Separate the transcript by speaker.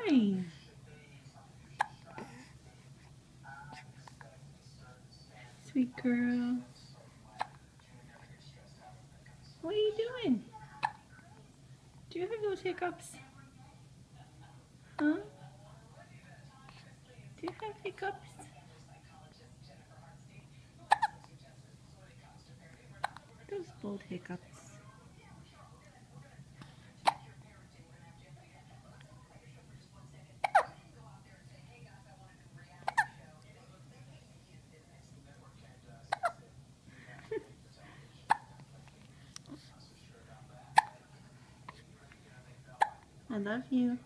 Speaker 1: Hi. Sweet girl. What are you doing? Do you have those hiccups? Huh? Do you have hiccups? Those bold hiccups. I love you.